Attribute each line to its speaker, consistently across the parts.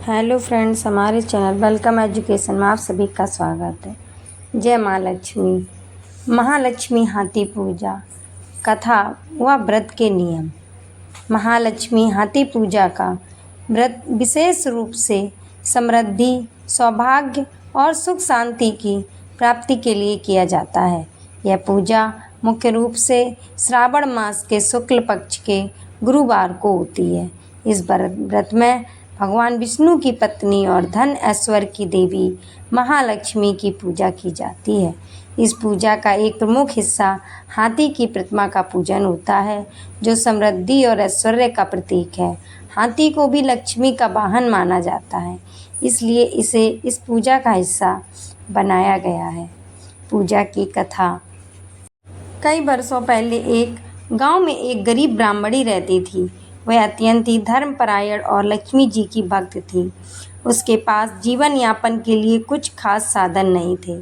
Speaker 1: Hello friends, हमारे channel welcome education में आप सभी का स्वागत है। जय माँ लक्ष्मी। महालक्ष्मी हाथी पूजा कथा व व्रत के नियम। महालक्ष्मी हाथी पूजा का व्रत विशेष रूप से समृद्धि, सौभाग्य और सुख शांति की प्राप्ति के लिए किया जाता है। यह पूजा मुख्य रूप से श्रावण मास के शुक्ल पक्ष के गुरुवार को होती है। इस व्रत में भगवान विष्णु की पत्नी और धन ऐश्वर्य की देवी महालक्ष्मी की पूजा की जाती है। इस पूजा का एक प्रमुख हिस्सा हाथी की प्रतिमा का पूजन होता है, जो समृद्धि और ऐश्वर्य का प्रतीक है। हाथी को भी लक्ष्मी का वाहन माना जाता है, इसलिए इसे इस पूजा का हिस्सा बनाया गया है। पूजा की कथा। कई वर्षों पहले एक गांव में एक गरीब ब्राह्मणी रहती थी। वह अत्यंत ही धर्मपरायण और लक्ष्मी जी की भक्त थी। उसके पास जीवन यापन के लिए कुछ खास साधन नहीं थे,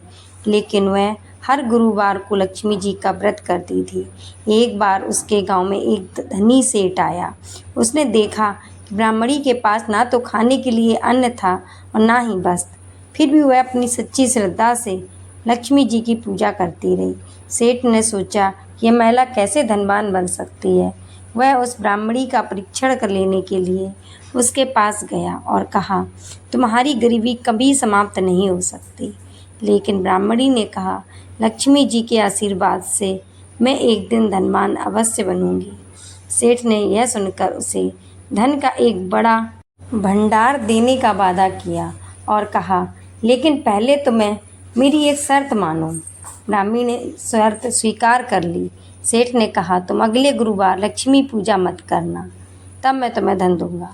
Speaker 1: लेकिन वह हर गुरुवार को लक्ष्मी जी का व्रत करती थी। एक बार उसके गांव में एक धनी सेठ आया। उसने देखा कि ब्राह्मणी के पास ना तो खाने के लिए अन्न था और ना ही वस्त्र, फिर भी वह अपनी सच्ची श्रद्धा से लक्ष्मी जी की पूजा करती रही। सेठ ने सोचा कि यह महिला कैसे धनवान बन सकती है। वह उस ब्राह्मणी का परीक्षण कर लेने के लिए उसके पास गया और कहा, तुम्हारी गरीबी कभी समाप्त नहीं हो सकती। लेकिन ब्राह्मणी ने कहा, लक्ष्मी जी के आशीर्वाद से मैं एक दिन धनवान अवश्य बनूंगी। सेठ ने यह सुनकर उसे धन का एक बड़ा भंडार देने का वादा किया और कहा, लेकिन पहले तुम्हें मेरी एक शर्त मानो। ब्राह्मणी ने शर्त स्वीकार कर ली। सेठ ने कहा, तुम अगले गुरुवार लक्ष्मी पूजा मत करना, तब मैं तुम्हें धन दूंगा।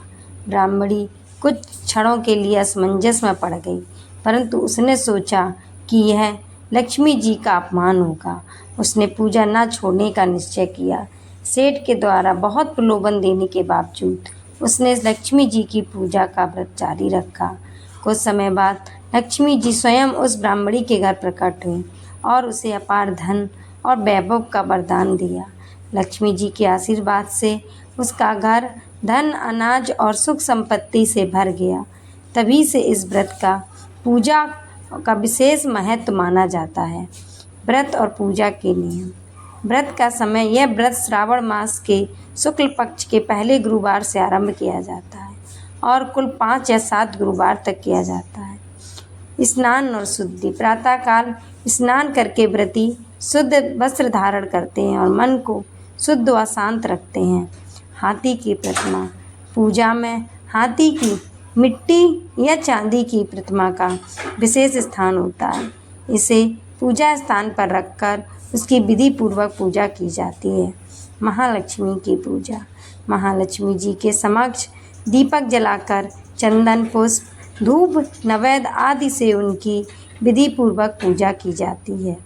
Speaker 1: ब्राह्मणी कुछ क्षणों के लिए असमंजस में पड़ गई, परंतु उसने सोचा कि यह लक्ष्मी जी का अपमान होगा। उसने पूजा न छोड़ने का निश्चय किया। सेठ के द्वारा बहुत प्रलोभन देने के बावजूद उसने लक्ष्मी जी की पूजा का व्रत जारी रखा। कुछ समय बाद लक्ष्मी जी स्वयं उस ब्राह्मणी के घर प्रकट हुई और उसे अपार धन और वैभव का वरदान दिया। लक्ष्मी जी के आशीर्वाद से उसका घर धन, अनाज और सुख संपत्ति से भर गया। तभी से इस व्रत का पूजा का विशेष महत्व माना जाता है। व्रत और पूजा के नियम। व्रत का समय। यह व्रत श्रावण मास के शुक्ल पक्ष के पहले गुरुवार से आरंभ किया जाता है और कुल 5 या 7 गुरुवार तक किया जाता है। स्नान और शुद्धि। प्रातःकाल स्नान करके व्रती शुद्ध वस्त्र धारण करते हैं और मन को शुद्ध व शांत रखते हैं। हाथी की प्रतिमा। पूजा में हाथी की मिट्टी या चांदी की प्रतिमा का विशेष स्थान होता है। इसे पूजा स्थान पर रखकर उसकी विधि पूर्वक पूजा की जाती है। महालक्ष्मी की पूजा। महालक्ष्मी जी के समक्ष दीपक जलाकर चंदन, पुष्प, धूप, नैवेद्य आदि से उनकी विधि पूर्वक पूजा की जाती है।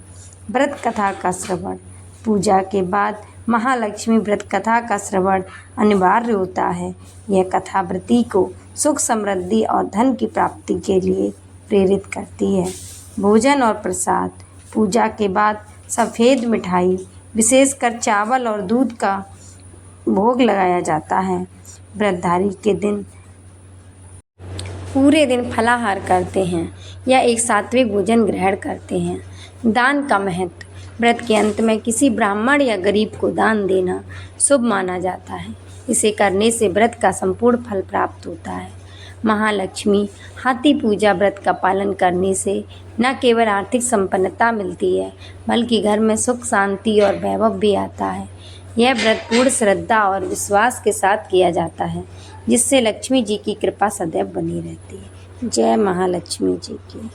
Speaker 1: व्रत कथा का श्रवण। पूजा के बाद महालक्ष्मी व्रत कथा का श्रवण अनिवार्य होता है। यह कथा व्रती को सुख, समृद्धि और धन की प्राप्ति के लिए प्रेरित करती है। भोजन और प्रसाद। पूजा के बाद सफ़ेद मिठाई, विशेषकर चावल और दूध का भोग लगाया जाता है। व्रतधारी के दिन पूरे दिन फलाहार करते हैं या एक सात्विक भोजन ग्रहण करते हैं। दान का महत्व। व्रत के अंत में किसी ब्राह्मण या गरीब को दान देना शुभ माना जाता है। इसे करने से व्रत का संपूर्ण फल प्राप्त होता है। महालक्ष्मी हाथी पूजा व्रत का पालन करने से न केवल आर्थिक संपन्नता मिलती है, बल्कि घर में सुख, शांति और वैभव भी आता है। यह व्रत पूर्ण श्रद्धा और विश्वास के साथ किया जाता है, जिससे लक्ष्मी जी की कृपा सदैव बनी रहती है। जय महालक्ष्मी जी की।